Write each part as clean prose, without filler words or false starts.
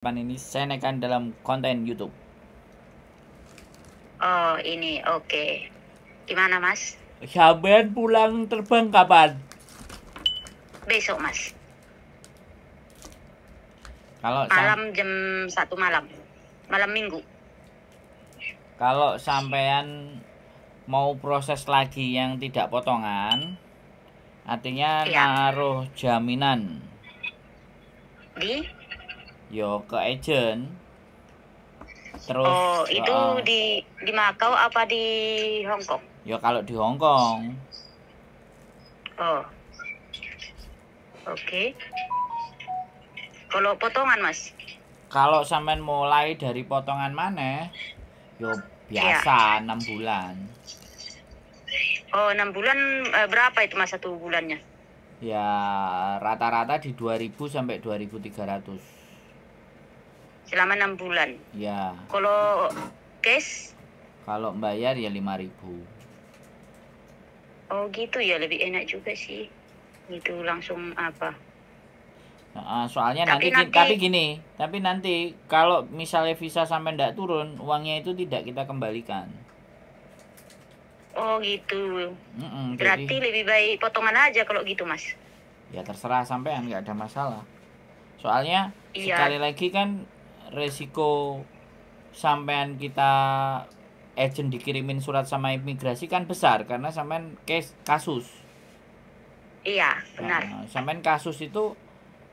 Ini saya naikkan dalam konten YouTube. Oh, ini oke. Gimana, Mas? Sampean pulang terbang kapan? Besok, Mas. Kalau Malam jam 1 malam. Malam Minggu. Kalau sampean mau proses lagi yang tidak potongan, artinya Iya. naruh jaminan Di? yo ke agent. Terus Oh, itu di Makau apa di Hong Kong? yo kalau di Hong Kong. Oh. Oke. Kalau potongan, Mas? Kalau sampean mulai dari potongan mana? Yo biasa 6 bulan. Oh, 6 bulan berapa itu Mas satu bulannya? Ya rata-rata di 2000 sampai 2300. Selama 6 bulan. Ya. Kalau cash? Kalau bayar ya 5000. Oh, gitu ya, lebih enak juga sih. Gitu langsung apa? Soalnya tapi nanti kalau misalnya visa sampai ndak turun, uangnya itu tidak kita kembalikan. Oh, gitu. Berarti Jadi lebih baik potongan aja kalau gitu, Mas. ya terserah sampean, nggak ada masalah. Soalnya Iya. sekali lagi kan resiko sampean kita agent dikirimin surat sama imigrasi kan besar karena sampean kasus. Iya, benar. Sampean kasus itu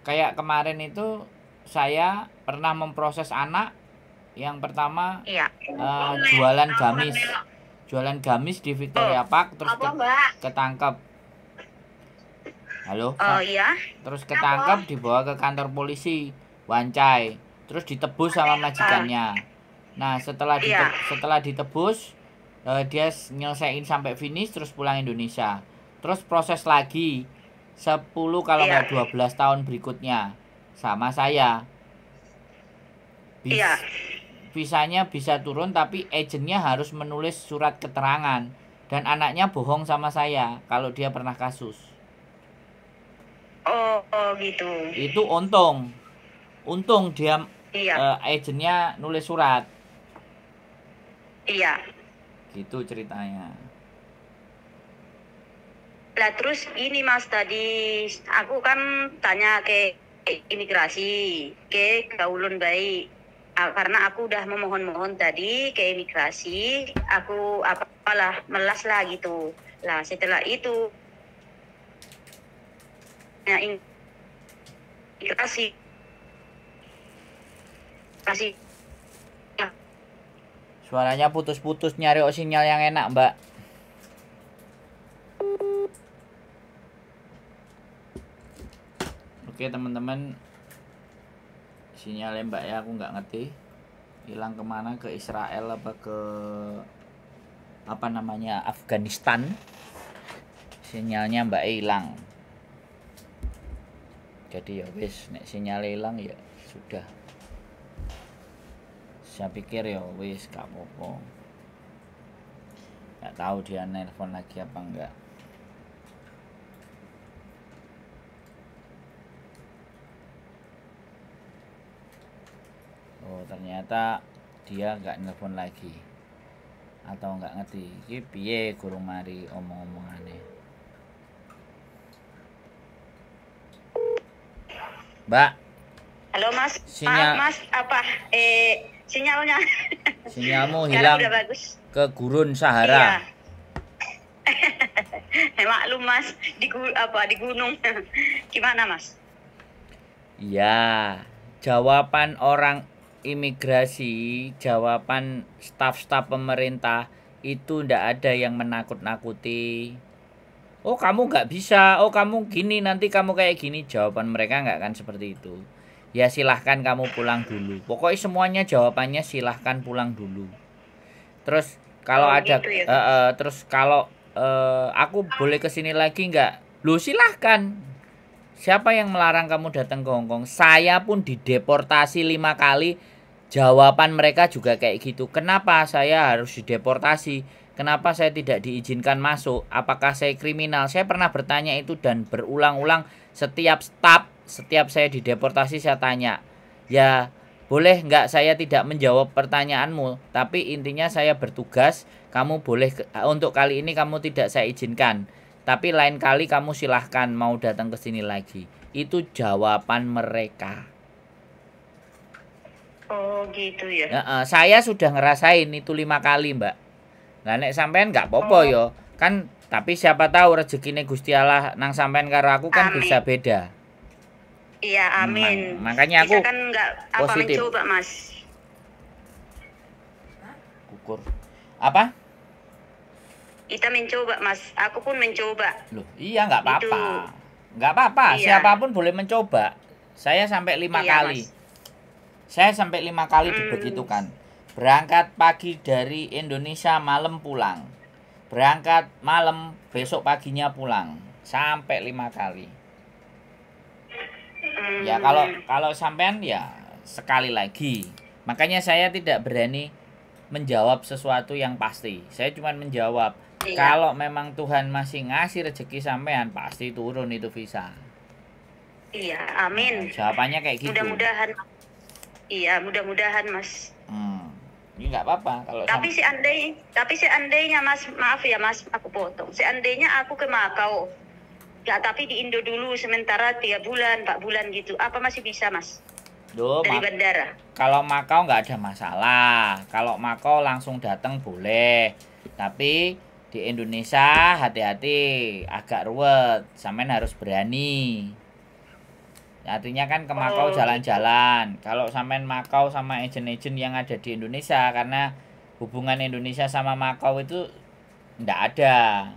kayak kemarin itu saya pernah memproses anak yang pertama Iya. jualan gamis di Victoria Park, terus ketangkep. Halo. Oh iya. Terus ketangkep, dibawa ke kantor polisi Wancai, terus ditebus sama majikannya. Nah setelah ditebus, dia nyelesain sampai finish terus pulang Indonesia. Terus proses lagi 10 kalau nggak 12 tahun berikutnya sama saya. Visanya bisa turun tapi agentnya harus menulis surat keterangan dan anaknya bohong sama saya kalau dia pernah kasus. Oh gitu. Itu untung dia agentnya nulis surat. Iya. Gitu ceritanya. Lah terus ini Mas, tadi aku kan tanya ke imigrasi, ke Gaulun baik. Karena aku udah memohon-mohon tadi ke imigrasi, aku apalah melas lah gitu. Lah setelah itu ya imigrasi kasih. Suaranya putus-putus, nyari sinyal yang enak, Mbak. Oke teman-teman, sinyalnya Mbak ya aku nggak ngerti hilang kemana, ke Israel apa ke apa namanya Afghanistan, sinyalnya Mbak hilang. Jadi ya wis, nek sinyalnya hilang ya sudah, saya pikir ya wis gak apa-apa. Nggak tahu dia nelpon lagi apa enggak. Oh ternyata dia nggak nelpon lagi atau nggak ngerti iki piye gurung mari omong-omongannya. Mbak. Halo Mas. Sinyal... Maaf Mas, apa sinyalnya? Sinyalmu hilang udah bagus. Ke gurun Sahara. Iya. Maklum Mas, di gunung. Gimana Mas? Ya, jawaban orang imigrasi, jawaban staf-staf pemerintah itu ndak ada yang menakut-nakuti. Oh kamu nggak bisa, oh kamu gini, nanti kamu kayak gini. Jawaban mereka nggak akan seperti itu. Ya silahkan kamu pulang dulu. Pokoknya semuanya jawabannya silahkan pulang dulu. Terus kalau ada gitu ya? Terus kalau aku boleh kesini lagi nggak? Lu silahkan. Siapa yang melarang kamu datang ke Hongkong? Saya pun dideportasi 5 kali. Jawaban mereka juga kayak gitu. Kenapa saya harus dideportasi? Kenapa saya tidak diizinkan masuk? Apakah saya kriminal? Saya pernah bertanya itu dan berulang-ulang setiap saya dideportasi saya tanya. Ya boleh nggak saya tidak menjawab pertanyaanmu, tapi intinya saya bertugas, kamu boleh untuk kali ini kamu tidak saya izinkan. Tapi lain kali kamu silahkan mau datang ke sini lagi. Itu jawaban mereka. Oh gitu ya. Saya sudah ngerasain itu 5 kali, Mbak. Nah nek sampean nggak apa-apa yo. Kan tapi siapa tahu rezekine Gusti Allah nang sampean karo aku kan Amin. bisa beda. Iya, amin. Makanya Bisa aku kan nggak apa positif. mencoba, Mas. Kukur. Apa? Kita mencoba, Mas. Aku pun mencoba. Loh, iya nggak apa-apa. Itu. Nggak apa-apa, Iya. siapapun boleh mencoba. Saya sampai 5 Iya, kali. Mas. Saya sampai 5 kali dibegitukan. Berangkat pagi dari Indonesia, malam pulang. Berangkat malam, besok paginya pulang. Sampai 5 kali. Ya kalau sampean ya sekali lagi. Makanya saya tidak berani menjawab sesuatu yang pasti. Saya cuma menjawab, Iya. kalau memang Tuhan masih ngasih rezeki sampean, pasti turun itu visa. Iya, amin. Jawabannya kayak gitu. Mudah-mudahan. Iya, mudah-mudahan, Mas. Ini nggak apa-apa kalau Tapi seandainya Mas, maaf ya Mas, aku potong. Seandainya aku ke Makau, ya tapi di Indo dulu sementara 3 bulan, 4 bulan gitu. Apa masih bisa, Mas? Duh, Dari bandara. Kalau Makau nggak ada masalah. Kalau Makau langsung datang boleh. Tapi di Indonesia hati-hati, agak ruwet. Sampean harus berani. Artinya kan ke Makau jalan-jalan. Kalau sampean Makau sama agen-agen yang ada di Indonesia, karena hubungan Indonesia sama Makau itu nggak ada.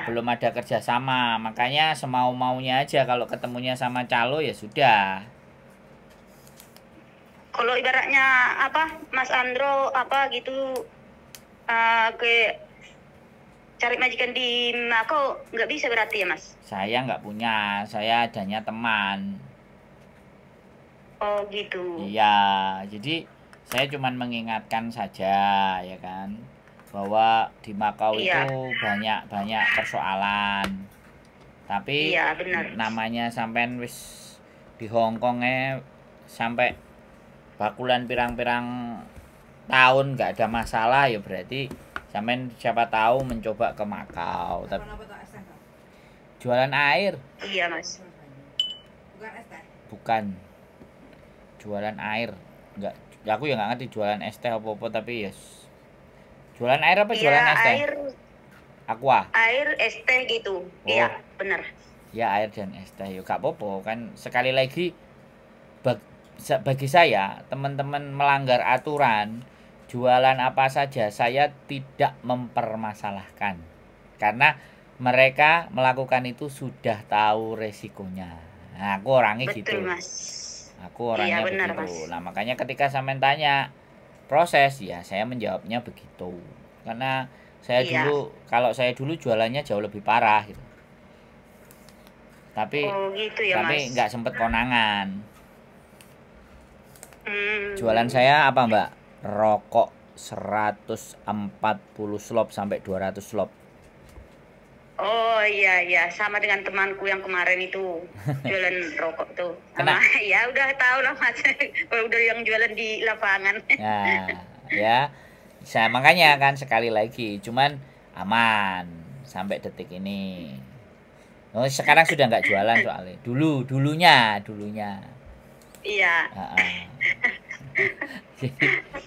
Belum ada kerjasama. Makanya semau-maunya aja, kalau ketemunya sama calo ya sudah. Kalau ibaratnya apa, Mas Andro apa gitu ke cari majikan di Makau nggak bisa berarti ya, Mas? Saya nggak punya, saya adanya teman. Oh gitu. Iya, jadi saya cuma mengingatkan saja ya kan, bahwa di Makau itu banyak persoalan. Tapi benar. namanya sampean wis di Hongkongnya sampai bakulan pirang-pirang tahun nggak ada masalah, ya berarti sampean siapa tahu mencoba ke Makau. Tapi jualan air. Iya, Mas. Bukan es teh. Bukan. Jualan air. Enggak, aku ya nggak ngerti jualan es teh apa-apa, tapi yes. Jualan air apa jualan es teh? Air. Aqua. Air es teh gitu. Iya, benar. Ya air dan es teh. Yuk gak apa-apa kan, sekali lagi bagi saya teman-teman melanggar aturan jualan apa saja saya tidak mempermasalahkan, karena mereka melakukan itu sudah tahu resikonya. Nah, aku orangnya gitu. Mas. Aku orangnya benar, begitu. Mas. Nah, makanya ketika sampean tanya proses, ya saya menjawabnya begitu. Karena saya dulu, kalau saya dulu jualannya jauh lebih parah gitu. Tapi gitu ya, tapi nggak sempet konangan. Jualan saya apa, Mbak? Rokok 140 slop sampai 200 slop. Oh iya, sama dengan temanku yang kemarin itu jualan rokok tuh. Sama, ya udah tahu lah Mas, udah yang jualan di lapangan. Ya, saya makanya kan sekali lagi, cuman aman sampai detik ini. Oh, sekarang sudah nggak jualan soalnya. Dulunya. Iya.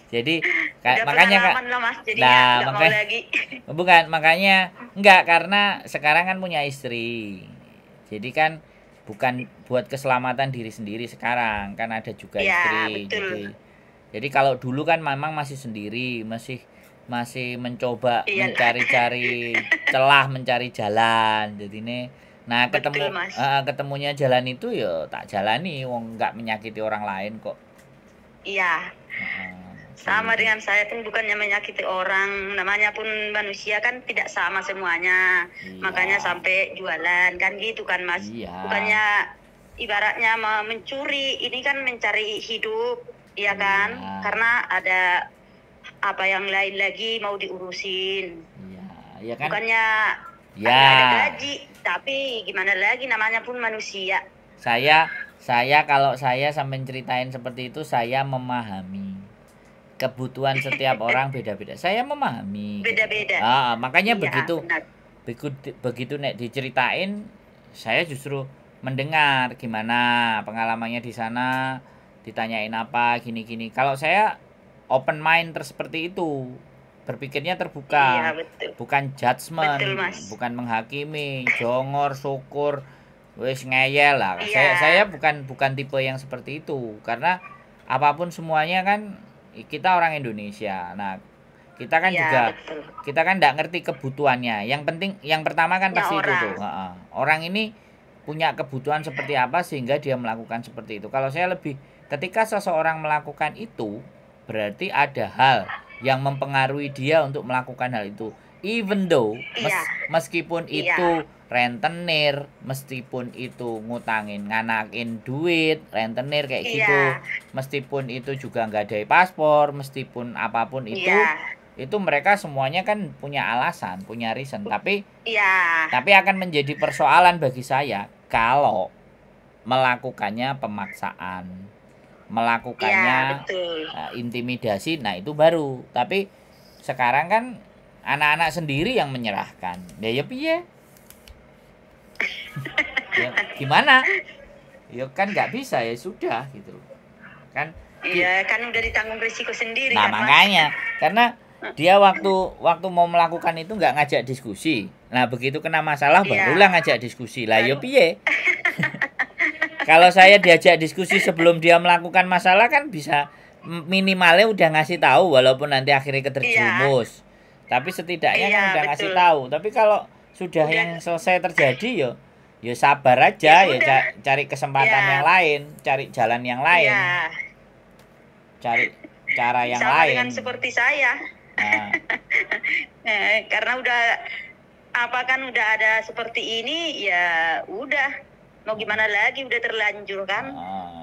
Jadi makanya Kak. Lah, Mas, jadi mau lagi. Bukan, makanya enggak, karena sekarang kan punya istri. Jadi kan bukan buat keselamatan diri sendiri, sekarang kan ada juga istri. Betul. Jadi kalau dulu kan memang masih sendiri, masih mencoba mencari-cari celah, mencari jalan. Jadi ini ketemunya jalan itu ya tak jalani, wong enggak menyakiti orang lain kok. Iya. Sama dengan saya pun bukannya menyakiti orang, namanya pun manusia kan tidak sama semuanya. Makanya sampai jualan kan gitu kan, Mas. Bukannya ibaratnya mencuri, ini kan mencari hidup, iya kan? Karena ada apa yang lain lagi mau diurusin. Iya kan? Bukannya ada gaji, tapi gimana lagi, namanya pun manusia. Saya kalau saya sampai ceritain seperti itu, saya memahami kebutuhan setiap orang beda-beda. Saya memahami. Beda-beda. Makanya Iya, begitu benar. begitu nek diceritain, saya justru mendengar gimana pengalamannya di sana, ditanyain apa gini-gini. Kalau saya open mind seperti itu, berpikirnya Iya, terbuka, betul. bukan judgement, Betul, Mas. bukan menghakimi, jongor, syukur, wis ngeyel lah. Iya. Saya bukan tipe yang seperti itu, karena apapun semuanya kan kita orang Indonesia. Nah, kita kan Iya, juga betul. kita kan nggak ngerti kebutuhannya. Yang penting, yang pertama kan Ya, pasti itu orang. tuh. Orang ini punya kebutuhan seperti apa sehingga dia melakukan seperti itu. Kalau saya lebih, ketika seseorang melakukan itu, berarti ada hal yang mempengaruhi dia untuk melakukan hal itu. Even though Iya. meskipun Iya. itu rentenir, meskipun itu ngutangin nganakin duit, rentenir kayak Iya. gitu, meskipun itu juga nggak ada paspor, meskipun apapun itu, Iya. itu mereka semuanya kan punya alasan, punya reason. Tapi Iya. akan menjadi persoalan bagi saya kalau melakukannya pemaksaan, Iya, melakukannya betul. intimidasi. Nah itu baru. Tapi sekarang kan anak-anak sendiri yang menyerahkan. Ya piye? Ya, gimana? Ya kan nggak bisa, ya sudah gitu kan. Iya, kan udah ditanggung risiko sendiri Nah kan, Mas. makanya, karena dia waktu mau melakukan itu nggak ngajak diskusi. Nah begitu kena masalah Iya. barulah ngajak diskusi. Lah yo piye? Kalau saya diajak diskusi sebelum dia melakukan masalah kan bisa minimalnya udah ngasih tahu, walaupun nanti akhirnya keterjumus. Tapi setidaknya kan Iya, udah ngasih betul. tahu. Tapi kalau sudah Udah. yang selesai terjadi yo sabar aja, Ya ya sudah. cari kesempatan Ya. yang lain, cari jalan yang lain, Iya. cari cara yang Sama lain. dengan seperti saya. Nah, Karena udah ada seperti ini, ya udah. Mau gimana lagi, udah terlanjur kan.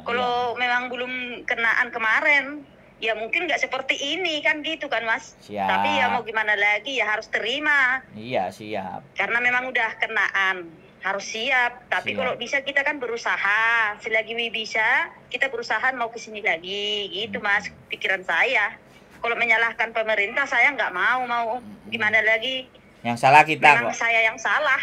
Kalau memang belum kenaan kemarin, ya mungkin nggak seperti ini kan gitu kan, Mas. Siap. Tapi ya mau gimana lagi, ya harus terima. Iya siap. Karena memang udah kenaan, harus siap. Tapi Siap. kalau bisa kita kan berusaha. Selagi bisa, kita berusaha mau kesini lagi. Gitu, Mas, pikiran saya. Kalau menyalahkan pemerintah, saya nggak mau gimana lagi. Yang salah kita Memang kok. saya yang salah.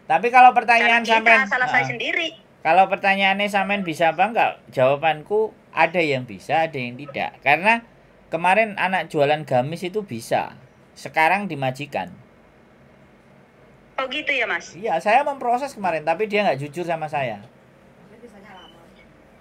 Tapi kalau Karena pertanyaan kita sampean, salah saya sendiri. kalau pertanyaannya sampean bisa apa enggak? Jawabanku ada yang bisa, ada yang tidak. Karena kemarin anak jualan gamis itu bisa. Sekarang dimajikan. Oh gitu ya, Mas. Iya, saya memproses kemarin, tapi dia nggak jujur sama saya.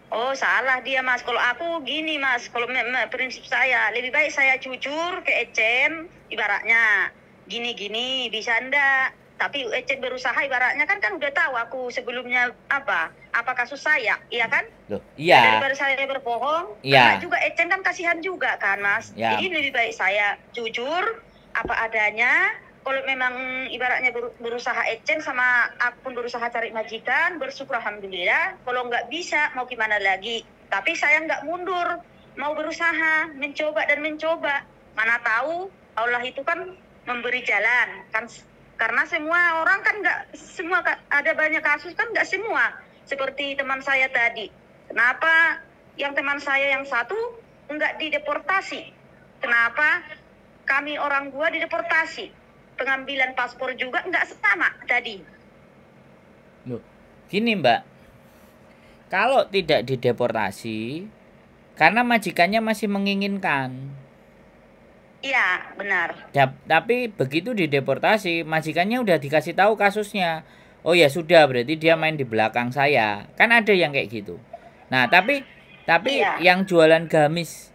Oh salah dia, Mas. Kalau aku gini, Mas, kalau prinsip saya lebih baik saya jujur ke Ecen, ibaratnya gini-gini bisa ndak. Tapi Ecen berusaha ibaratnya kan udah tahu aku sebelumnya apa kasus saya, iya kan? Loh, iya. Daripada saya berbohong, Iya. karena juga Ecen kan kasihan juga kan, Mas. Ya. Jadi lebih baik saya jujur apa adanya. Kalau memang ibaratnya berusaha Ecen sama aku pun berusaha cari majikan, bersyukur alhamdulillah. Kalau nggak bisa, mau gimana lagi? Tapi saya nggak mundur, mau berusaha, mencoba dan mencoba. Mana tahu Allah itu kan memberi jalan, kan? Karena semua orang kan nggak semua, ada banyak kasus kan nggak semua. Seperti teman saya tadi, kenapa yang teman saya yang satu nggak dideportasi? Kenapa kami orang dua dideportasi? Pengambilan paspor juga nggak sama tadi. Loh, gini Mbak. Kalau tidak dideportasi, karena majikannya masih menginginkan. Iya, benar. Tapi begitu dideportasi, majikannya udah dikasih tahu kasusnya. Oh ya sudah, berarti dia main di belakang saya. Kan ada yang kayak gitu. Nah, tapi Iya. yang jualan gamis,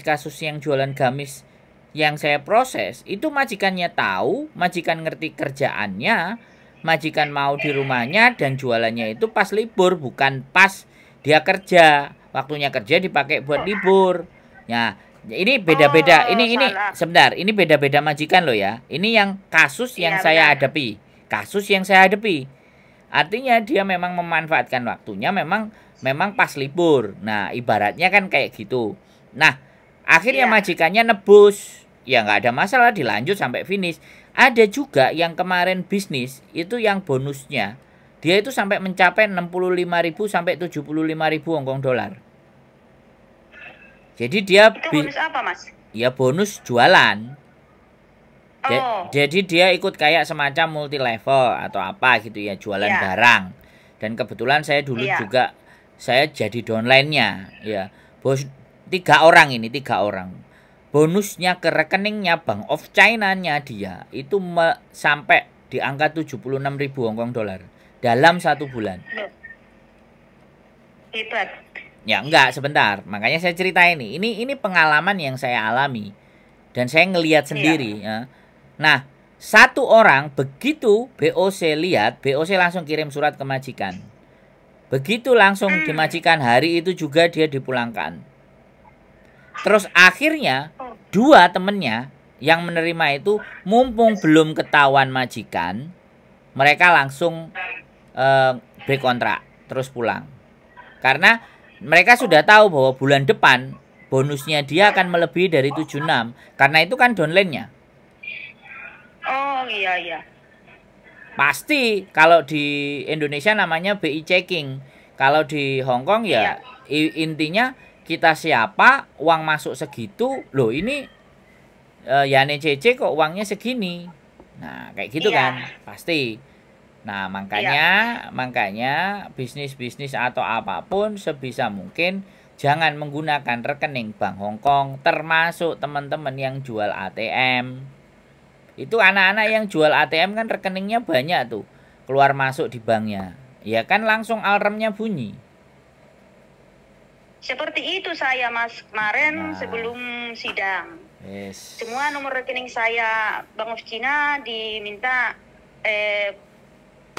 kasus yang jualan gamis yang saya proses, itu majikannya tahu, majikan ngerti kerjaannya, majikan mau di rumahnya dan jualannya itu pas libur, bukan pas dia kerja. Waktunya kerja dipakai buat libur. Nah, ini beda-beda. Oh, ini salah. sebentar, ini beda-beda majikan loh ya. Ini yang kasus yang Iya, saya benar. hadapi. Kasus yang saya hadapi. Artinya dia memang memanfaatkan waktunya memang pas libur. Nah, ibaratnya kan kayak gitu. Nah, akhirnya Iya. majikannya nebus. Ya nggak ada masalah, dilanjut sampai finish. Ada juga yang kemarin bisnis itu yang bonusnya dia itu sampai mencapai 65.000 sampai 75.000 Hong Kong dolar. Jadi dia Itu bonus apa, Mas? ya bonus jualan. Oh, Jadi dia ikut kayak semacam multi level atau apa gitu ya, jualan Iya. barang. Dan kebetulan saya dulu Iya. juga saya jadi downline-nya ya. Bos 3 orang. Bonusnya ke rekeningnya Bank of China-nya dia itu sampai di angka 76.000 Hong Kong dolar dalam 1 bulan. hebat. Ya enggak, sebentar. Makanya saya cerita ini. Ini pengalaman yang saya alami dan saya ngelihat sendiri ya. Nah, 1 orang begitu BOC lihat, BOC langsung kirim surat ke majikan. Begitu langsung di majikan, hari itu juga dia dipulangkan. Terus akhirnya 2 temennya yang menerima itu mumpung belum ketahuan majikan, mereka langsung break kontrak, terus pulang. Karena mereka sudah tahu bahwa bulan depan bonusnya dia akan melebihi dari 76, karena itu kan downline-nya. Oh, iya. Pasti kalau di Indonesia namanya BI checking. Kalau di Hong Kong ya intinya kita siapa, uang masuk segitu. Loh ini Yane CC kok uangnya segini. Nah, kayak gitu kan. Pasti. Nah, makanya bisnis-bisnis atau apapun sebisa mungkin jangan menggunakan rekening Bank Hong Kong, termasuk teman-teman yang jual ATM. Itu anak-anak yang jual ATM kan rekeningnya banyak tuh, keluar masuk di banknya. Ya kan langsung alarmnya bunyi. Seperti itu saya, Mas, kemarin sebelum sidang. Yes. Semua nomor rekening saya Bank of China diminta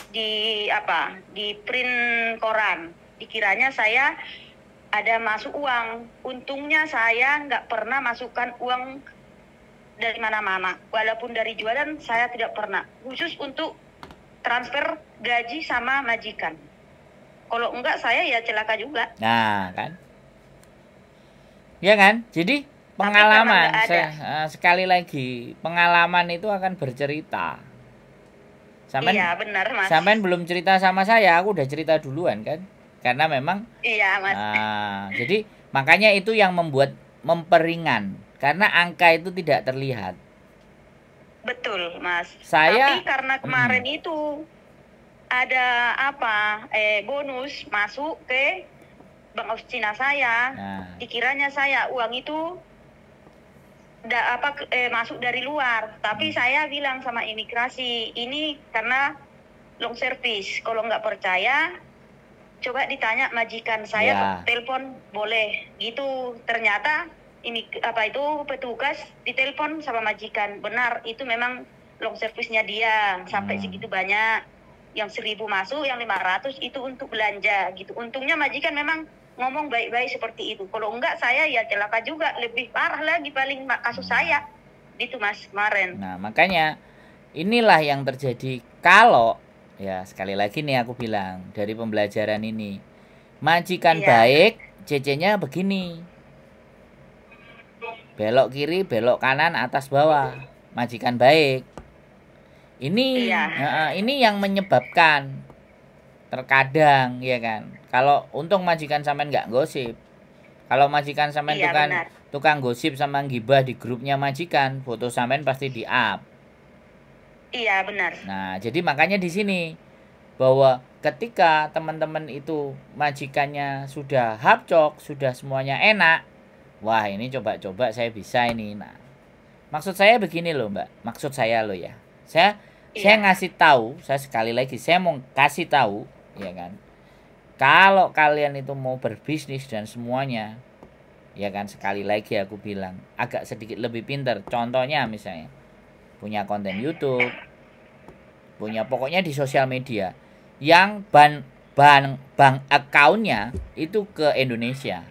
di print koran. Dikiranya saya ada masuk uang. Untungnya saya nggak pernah masukkan uang dari mana-mana. Walaupun dari jualan saya tidak pernah. Khusus untuk transfer gaji sama majikan. Kalau enggak saya ya celaka juga. Nah, kan? Ya kan? Jadi pengalaman, sekali lagi, pengalaman itu akan bercerita. Iya, benar, Mas. Sampean belum cerita sama saya, aku udah cerita duluan kan? Karena memang Iya, Mas. Jadi makanya itu yang membuat memperingan, karena angka itu tidak terlihat. Betul, Mas. Saya tapi karena kemarin itu ada bonus masuk ke Bank of China saya. Dikiranya saya uang itu masuk dari luar, tapi saya bilang sama imigrasi, ini karena long service. Kalau nggak percaya, coba ditanya majikan saya, telepon boleh gitu. Ternyata petugas ditelepon sama majikan, benar itu memang long service-nya dia sampai segitu banyak. Yang 1.000 masuk, yang 500 itu untuk belanja gitu. Untungnya majikan memang ngomong baik-baik seperti itu. Kalau enggak saya ya celaka juga, lebih parah lagi paling kasus saya. Gitu, Mas, kemarin. Nah, makanya inilah yang terjadi kalau ya sekali lagi nih aku bilang dari pembelajaran ini. Majikan baik, CC-nya begini. Belok kiri, belok kanan, atas bawah. Majikan baik. Ini yang menyebabkan terkadang ya kan. Kalau untung majikan sampean nggak gosip. Kalau majikan sampean tukang gosip sama gibah di grupnya majikan, foto sampean pasti di-up. Iya, benar. Nah, jadi makanya di sini bahwa ketika teman-teman itu majikannya sudah hapcok, sudah semuanya enak, wah ini coba-coba saya bisa ini. Nah, maksud saya begini loh, Mbak. Maksud saya loh ya. Saya ngasih tahu, saya sekali lagi saya mau kasih tahu, ya kan. Kalau kalian itu mau berbisnis dan semuanya, ya kan, sekali lagi aku bilang agak sedikit lebih pintar. Contohnya misalnya punya konten YouTube, punya pokoknya di sosial media yang bank account-nya itu ke Indonesia.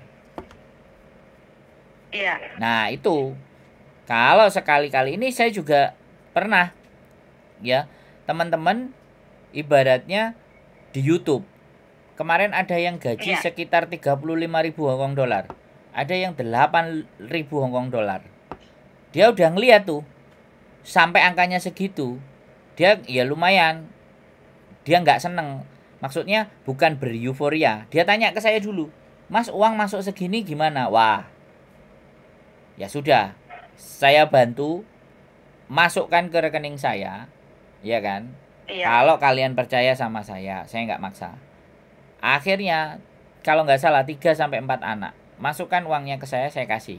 Iya. Nah, itu kalau sekali-kali ini saya juga pernah ya, teman-teman ibaratnya di YouTube. Kemarin ada yang gaji sekitar 35.000 Hong Kong dolar. Ada yang 8.000 Hong Kong dolar. Dia udah ngeliat tuh sampai angkanya segitu. Dia ya lumayan. Dia nggak seneng. Maksudnya bukan bereuforia. Dia tanya ke saya dulu, Mas, uang masuk segini gimana? Wah, ya sudah, saya bantu masukkan ke rekening saya, ya kan? Iya. Kalau kalian percaya sama saya nggak maksa. Akhirnya, kalau nggak salah 3-4 anak, masukkan uangnya ke saya kasih.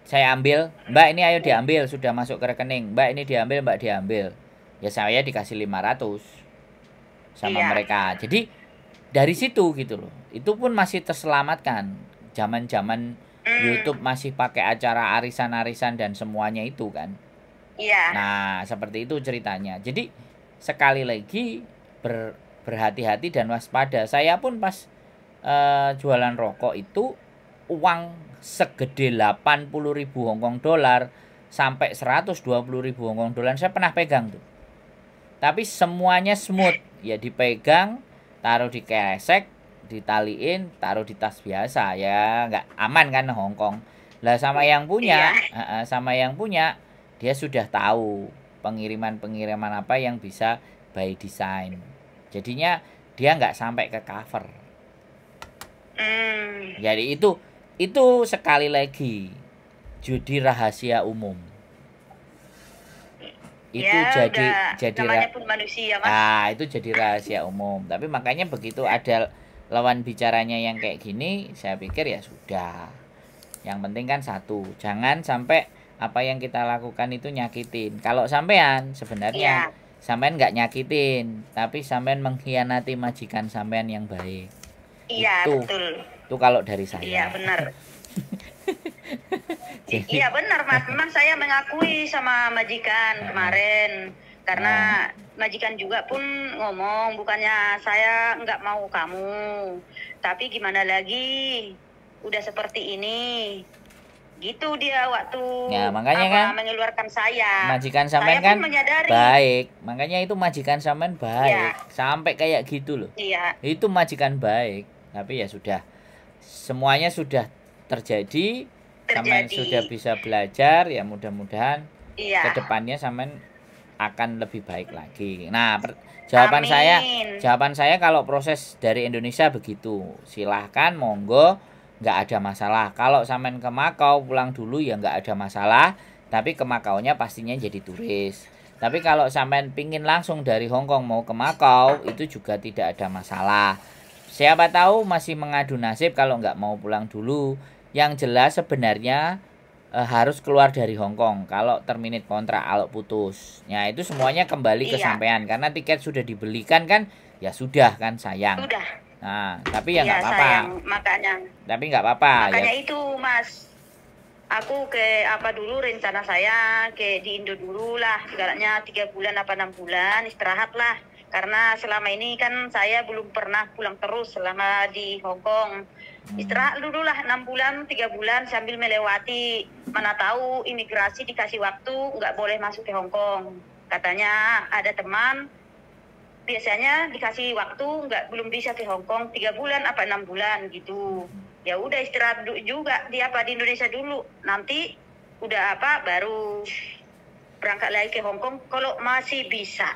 Saya ambil, Mbak ini ayo diambil, sudah masuk ke rekening. Mbak ini diambil, Mbak diambil. Ya saya dikasih 500 sama Iya. mereka. Jadi dari situ gitu loh. Itu pun masih terselamatkan. Zaman-zaman YouTube masih pakai acara arisan-arisan dan semuanya itu kan. Iya. Nah, seperti itu ceritanya. Jadi sekali lagi berhati-hati dan waspada. Saya pun pas jualan rokok itu uang segede 80.000 Hongkong dolar sampai 120.000 Hongkong dolar saya pernah pegang tuh. Tapi semuanya smooth, ya dipegang, taruh di kresek, ditaliin, taruh di tas biasa, ya nggak aman kan Hongkong. Lah sama yang punya, dia sudah tahu pengiriman apa yang bisa by design. Jadinya dia nggak sampai ke cover. Jadi itu sekali lagi judi rahasia umum. Itu ya, jadi namanya pun manusia, Mas. Nah, itu jadi rahasia umum. Tapi makanya begitu ada lawan bicaranya yang kayak gini, saya pikir ya sudah. Yang penting kan satu, jangan sampai apa yang kita lakukan itu nyakitin. Kalau sampean sebenarnya sampean nggak nyakitin, tapi sampean mengkhianati majikan sampean yang baik. Iya, betul. Itu kalau dari saya. Iya, benar. Iya, benar, Mas. Memang saya mengakui sama majikan kemarin. Karena majikan juga pun ngomong, bukannya saya nggak mau kamu. Tapi gimana lagi, udah seperti ini. Gitu dia waktu ya, makanya kan mengeluarkan saya. Majikan sampean kan baik. Makanya itu majikan sampean baik. Sampai kayak gitu loh. Iya. Itu majikan baik. Tapi ya sudah, semuanya sudah terjadi. Sampean sudah bisa belajar, ya mudah-mudahan kedepannya sampean akan lebih baik lagi. Nah, jawaban saya kalau proses dari Indonesia begitu. Silahkan, monggo, nggak ada masalah. Kalau sampean ke Makau pulang dulu ya nggak ada masalah. Tapi ke Makaunya pastinya jadi turis. Tapi kalau sampean pingin langsung dari Hongkong mau ke Makau, itu juga tidak ada masalah. Siapa tahu masih mengadu nasib kalau nggak mau pulang dulu. Yang jelas sebenarnya harus keluar dari Hongkong kalau terminate kontrak, kalau putus. Ya itu semuanya kembali ke sampean karena tiket sudah dibelikan kan, ya sudah kan, sayang. Sudah. Nah, tapi ya nggak apa-apa. Makanya. Tapi nggak apa-apa. Makanya ya. Itu Mas, aku ke dulu rencana saya ke di Indo dulu lah, ibaratnya 3 bulan apa 6 bulan istirahat lah. Karena selama ini kan saya belum pernah pulang terus selama di Hongkong. Istirahat dulu lah 6 bulan, 3 bulan sambil melewati. Mana tahu imigrasi dikasih waktu nggak boleh masuk ke Hongkong. Katanya ada teman biasanya dikasih waktu belum bisa ke Hongkong 3 bulan apa 6 bulan gitu. Ya udah istirahat juga di Indonesia dulu. Nanti udah baru berangkat lagi ke Hongkong kalau masih bisa.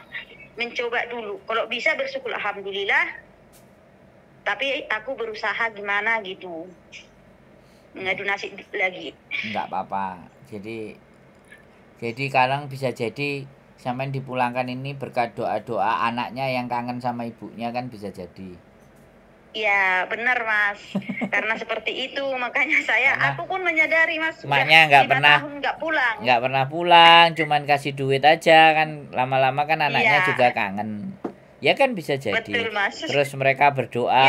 Mencoba dulu. Kalau bisa bersyukur alhamdulillah. Tapi aku berusaha gimana gitu. Mengadu nasib lagi. Enggak apa-apa. Jadi sekarang bisa jadi sampean dipulangkan ini berkat doa-doa anaknya yang kangen sama ibunya kan, bisa jadi. Iya, benar Mas. Karena seperti itu makanya aku pun menyadari Mas. Maknya nggak pernah pulang, cuman kasih duit aja kan, lama-lama kan anaknya juga kangen. Ya kan bisa jadi. Betul, Mas. Terus mereka berdoa.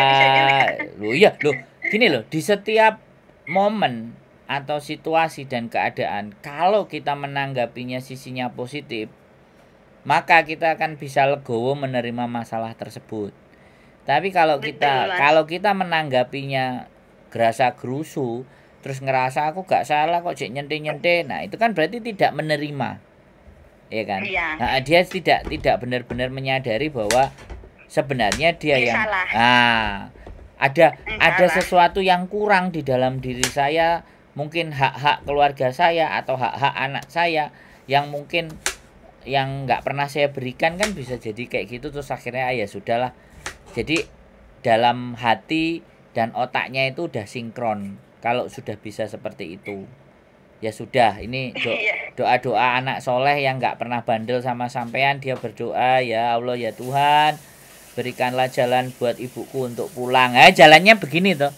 Ya, loh, gini loh, di setiap momen atau situasi dan keadaan, kalau kita menanggapinya sisinya positif, maka kita akan bisa legowo menerima masalah tersebut. Tapi kalau kita menanggapinya gerasa gerusu, terus ngerasa aku gak salah kok cek nyente, nah itu kan berarti tidak menerima, ya kan? Iya. Nah, dia tidak benar-benar menyadari bahwa sebenarnya dia yang salah. Ada sesuatu yang kurang di dalam diri saya, mungkin hak-hak keluarga saya atau hak-hak anak saya yang mungkin yang nggak pernah saya berikan kan, bisa jadi kayak gitu. Terus akhirnya ya sudahlah, Jadi dalam hati dan otaknya itu udah sinkron. Kalau sudah bisa seperti itu, ya sudah. Ini Iya. doa-doa anak soleh yang nggak pernah bandel sama sampean. Dia berdoa, ya Allah ya Tuhan, berikanlah jalan buat ibuku untuk pulang. Jalannya begini toh.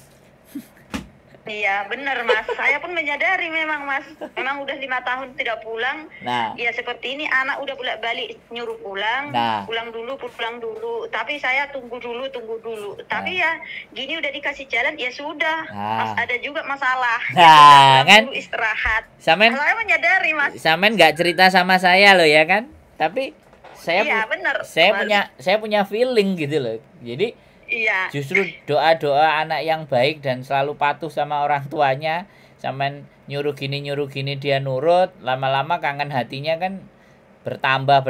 Iya benar Mas, saya pun menyadari memang Mas, memang udah 5 tahun tidak pulang. Nah, Ya seperti ini anak udah balik nyuruh pulang, Nah. pulang dulu. Tapi saya tunggu dulu. Tapi ya gini udah dikasih jalan, ya sudah. Nah. Mas ada juga masalah. Nah, Pulang kan? dulu istirahat. Samen Saya menyadari Mas. Samen nggak cerita sama saya loh ya kan? Tapi saya Iya benar. saya punya feeling gitu loh. Jadi Iya. justru doa-doa anak yang baik dan selalu patuh sama orang tuanya, sampean nyuruh gini dia nurut, lama-lama kangen hatinya kan bertambah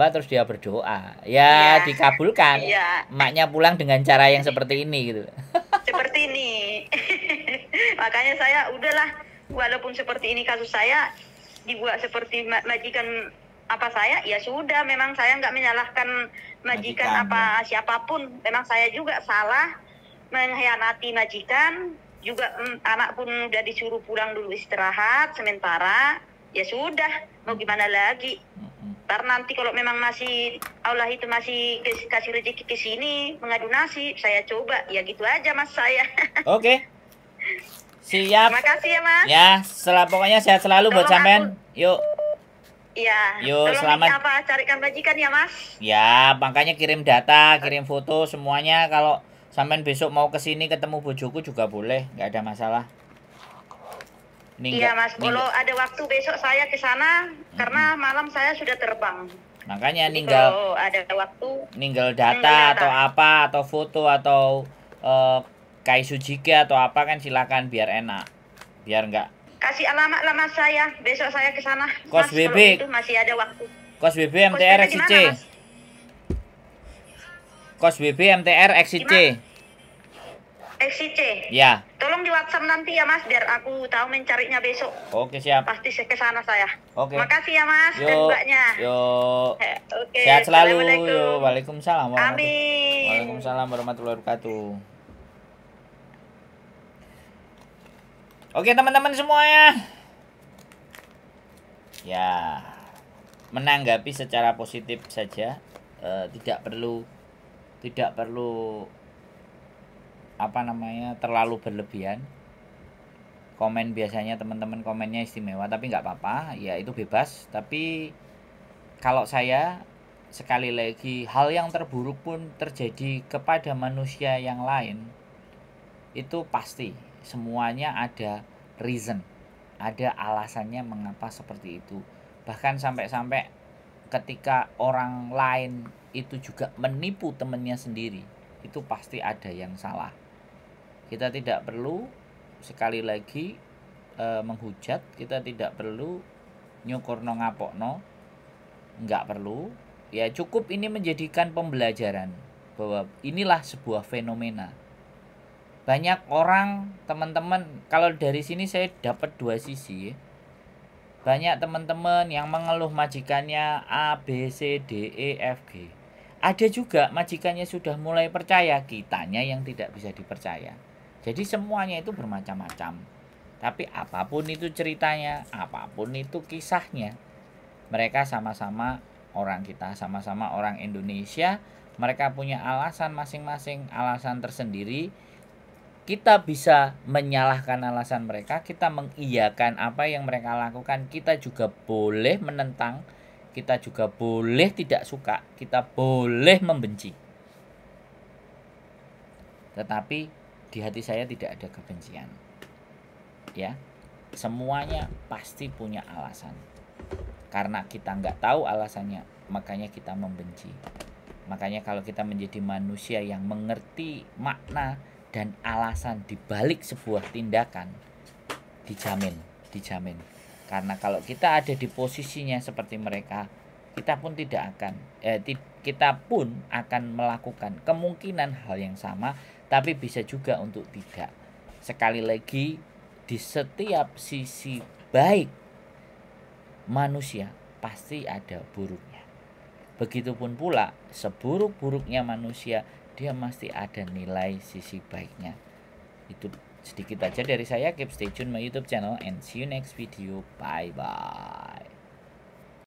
terus dia berdoa. Ya Iya. dikabulkan. Iya. Emaknya pulang dengan cara yang seperti ini gitu. Seperti ini. Makanya saya udahlah, walaupun seperti ini kasus saya dibuat seperti majikan apa saya, ya sudah, memang saya nggak menyalahkan majikan apa siapapun, memang saya juga salah mengkhianati majikan juga. Anak pun udah disuruh pulang dulu istirahat sementara, ya sudah, mau gimana lagi. Karena nanti kalau memang masih Allah itu masih kasih rezeki ke sini mengadu nasib, saya coba, ya gitu aja Mas saya. Oke. Siap. Terima kasih ya Mas. Ya, pokoknya sehat selalu buat sampean. Yuk. Iya. Yuk, Tolong selamat. ini apa, carikan majikan ya Mas. Ya, makanya kirim data, kirim foto semuanya. Kalau sampean besok mau ke sini ketemu bojoku juga boleh, nggak ada masalah. Iya Mas, kalau ada waktu besok saya ke sana karena malam saya sudah terbang. Makanya Jadi kalau ada waktu ninggal data atau apa, atau foto atau Kaisujike atau apa kan silakan, biar enak. Biar nggak. Kasih alamat lah Mas saya, besok saya ke sana. Kos Mas, BB. kalau itu masih ada waktu. Kos BB MTR Kos BB di XIC. mana, Mas? Kos BB MTR XIC. XIC. Ya. Tolong di WhatsApp nanti ya Mas, biar aku tahu mencarinya besok. Oke, siap. Pasti saya ke sana saya. Oke. Makasih ya Mas dan Yuk. Mbaknya. Yuk. Oke. Sehat selalu. Assalamualaikum. Yuk. Waalaikumsalam. Amin. Waalaikumsalam warahmatullahi wabarakatuh. Oke teman-teman semuanya. Ya, menanggapi secara positif saja, tidak perlu terlalu berlebihan. Komen biasanya teman-teman komennya istimewa, tapi nggak apa-apa, ya itu bebas. Tapi kalau saya sekali lagi, hal yang terburuk pun terjadi kepada manusia yang lain, itu pasti semuanya ada reason, ada alasannya mengapa seperti itu. Bahkan sampai-sampai ketika orang lain itu juga menipu temannya sendiri, itu pasti ada yang salah. Kita tidak perlu sekali lagi menghujat, kita tidak perlu nyukurno ngapokno, nggak perlu. Ya cukup ini menjadikan pembelajaran bahwa inilah sebuah fenomena. Banyak orang, teman-teman, kalau dari sini saya dapat dua sisi. Banyak teman-teman yang mengeluh majikannya A, B, C, D, E, F, G. Ada juga majikannya sudah mulai percaya, kitanya yang tidak bisa dipercaya. Jadi semuanya itu bermacam-macam. Tapi apapun itu ceritanya, apapun itu kisahnya, mereka sama-sama orang kita, sama-sama orang Indonesia. Mereka punya alasan masing-masing, alasan tersendiri. Kita bisa menyalahkan alasan mereka, kita mengiyakan apa yang mereka lakukan, kita juga boleh menentang, kita juga boleh tidak suka, kita boleh membenci. Tetapi di hati saya tidak ada kebencian. Ya, semuanya pasti punya alasan. Karena kita nggak tahu alasannya, makanya kita membenci. Makanya kalau kita menjadi manusia yang mengerti makna dan alasan dibalik sebuah tindakan, dijamin. Karena kalau kita ada di posisinya seperti mereka, kita pun akan melakukan kemungkinan hal yang sama, tapi bisa juga untuk tidak. Sekali lagi, di setiap sisi baik manusia pasti ada buruknya. Begitupun pula seburuk-buruknya manusia, di dia mesti ada nilai sisi baiknya. Itu sedikit aja dari saya. Keep stay tune my YouTube channel and see you next video. Bye bye.